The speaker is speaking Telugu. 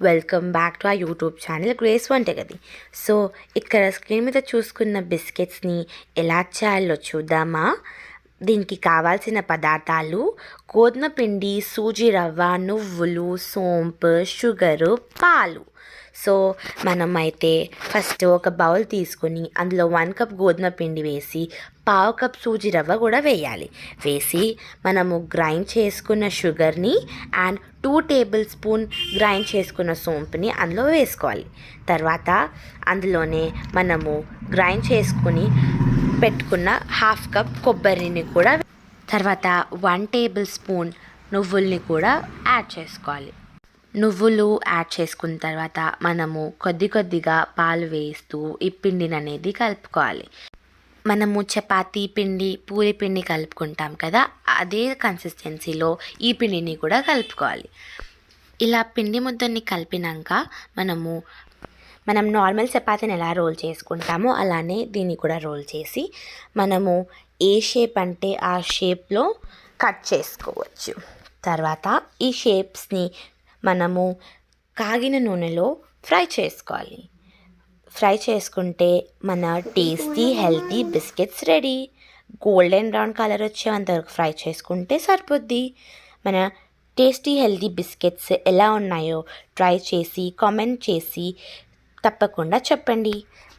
వెల్కమ్ బ్యాక్ టు ఆ యూట్యూబ్ ఛానల్ గ్రేస్ వంటగది. సో ఇక్కడ స్క్రీన్ మీద చూసుకున్న బిస్కెట్స్ని ఎలా చేయాలో చూద్దామా. దీనికి కావాల్సిన పదార్థాలు గోధుమ పిండి, సూజీ రవ్వ, నువ్వులు, సోంపు, షుగరు, పాలు. సో మనమైతే ఫస్ట్ ఒక బౌల్ తీసుకొని అందులో 1 కప్ గోధుమ పిండి వేసి 1/2 కప్ సూజీ రవ్వ కూడా వేయాలి. వేసి మనము గ్రైండ్ చేసుకున్న షుగర్ని అండ్ 2 టేబుల్ స్పూన్ గ్రైండ్ చేసుకున్న సోంపుని అందులో వేసుకోవాలి. తర్వాత అందులోనే మనము గ్రైండ్ చేసుకుని పెట్టుకున్న 1/2 కప్ కొబ్బరిని కూడా, తర్వాత 1 టేబుల్ స్పూన్ నువ్వుల్ని కూడా యాడ్ చేసుకోవాలి. నువ్వులు యాడ్ చేసుకున్న తర్వాత మనము కొద్దిగా పాలు వేస్తూ ఈ పిండిని అనేది కలుపుకోవాలి. మనము చపాతీ పిండి, పూరి పిండి కలుపుకుంటాం కదా, అదే కన్సిస్టెన్సీలో ఈ పిండిని కూడా కలుపుకోవాలి. ఇలా పిండి ముద్దని కలిపినాక మనం నార్మల్ చపాతీని ఎలా రోల్ చేసుకుంటామో అలానే దీన్ని కూడా రోల్ చేసి మనము ఏ షేప్ అంటే ఆ షేప్లో కట్ చేసుకోవచ్చు. తర్వాత ఈ షేప్స్ని మనము కాగిన నూనెలో ఫ్రై చేసుకోవాలి. ఫ్రై చేసుకుంటే మన tasty healthy biscuits ready. Golden brown colour వచ్చేంతవరకు ఫ్రై చేసుకుంటే సరిపోద్ది. మన టేస్టీ హెల్తీ బిస్కెట్స్ ఎలా ఉన్నాయో ట్రై చేసి కామెంట్ చేసి తప్పకుండా చెప్పండి.